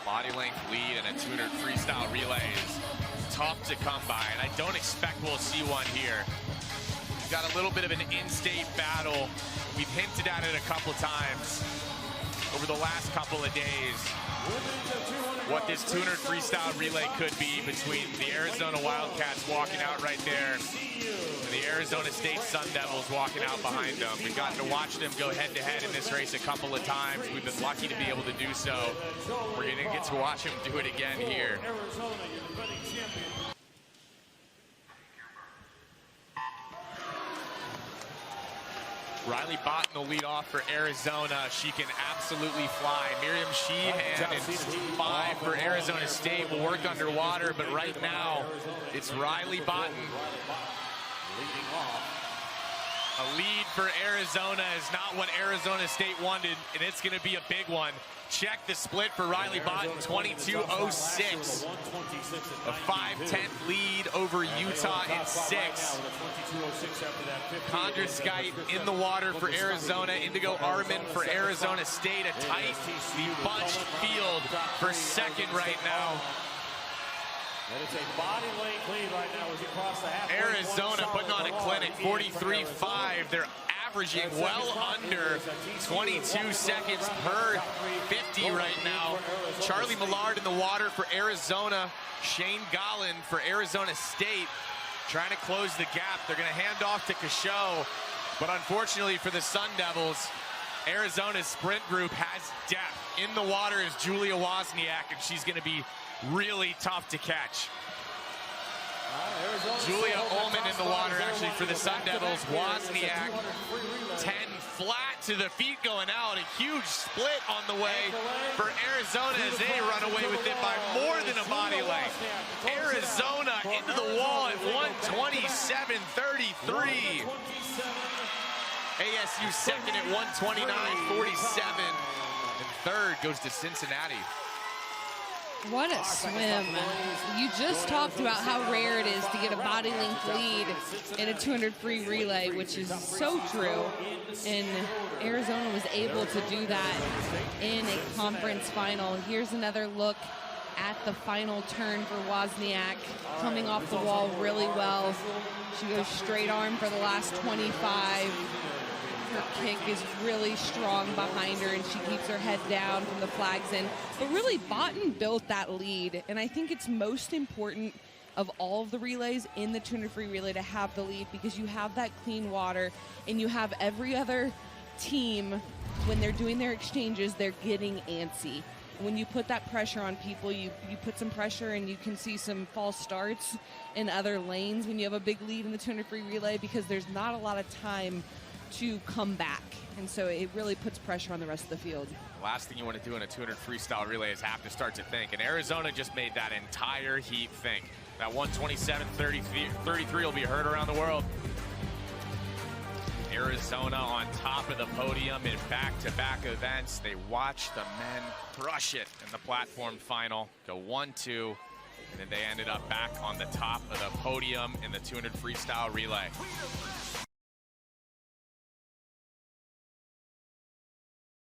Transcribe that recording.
Body length lead and a 200 freestyle relay is tough to come by, and I don't expect we'll see one here. We've got a little bit of an in-state battle. We've hinted at it a couple times over the last couple of days, what this 200 freestyle relay could be between the Arizona Wildcats walking out right there and the Arizona State Sun Devils walking out behind them. We've gotten to watch them go head-to-head in this race a couple of times. We've been lucky to be able to do so. We're going to get to watch them do it again here. Riley Botten will lead off for Arizona. She can absolutely fly. Miriam Sheehan in 5 for Arizona State will work underwater, but right now it's Riley Botten. A lead for Arizona is not what Arizona State wanted, and it's going to be a big one. Check the split for Riley Botten, 22.06. A 5/10 lead over Utah in 6. Condra Skite in the water for Arizona. Indigo Arman for Arizona State. A tight, bunched field for second right now. And it's a body length lead right now as you cross the halfway. Arizona putting on a clinic, 43.5. They're averaging well under 22 seconds per 50 right now. Charlie Millard in the water for Arizona. Shane Golland for Arizona State trying to close the gap. They're going to hand off to Cachot, but unfortunately for the Sun Devils, Arizona's sprint group has depth. In the water is Julia Wozniak, and she's going to be really tough to catch. Julia Ullman in the water actually for the Sun Devils. Wozniak 10 flat to the feet going out. A huge split on the way for Arizona as they run away with it by more than a body length. Arizona into the wall at 127.33. ASU second at 129.47. And third goes to Cincinnati. What a swim. You just talked about how rare it is to get a body length lead in a 200 free relay, which is so true. And Arizona was able to do that in a conference final. Here's another look at the final turn for Wozniak, coming off the wall really well. She goes straight arm for the last 25. Her kick is really strong behind her, and she keeps her head down from the flags in. But really, Botten built that lead, and I think it's most important of all of the relays in the 200 free relay to have the lead, because you have that clean water, and you have every other team, when they're doing their exchanges, they're getting antsy. When you put that pressure on people, you put some pressure, and you can see some false starts in other lanes when you have a big lead in the 200 free relay, because there's not a lot of time to come back, and so it really puts pressure on the rest of the field. Last thing you want to do in a 200 freestyle relay is have to start to think, and Arizona just made that entire heat think. That 127.33 will be heard around the world. Arizona on top of the podium in back-to-back events. They watched the men crush it in the platform final, go 1-2, and then they ended up back on the top of the podium in the 200 freestyle relay.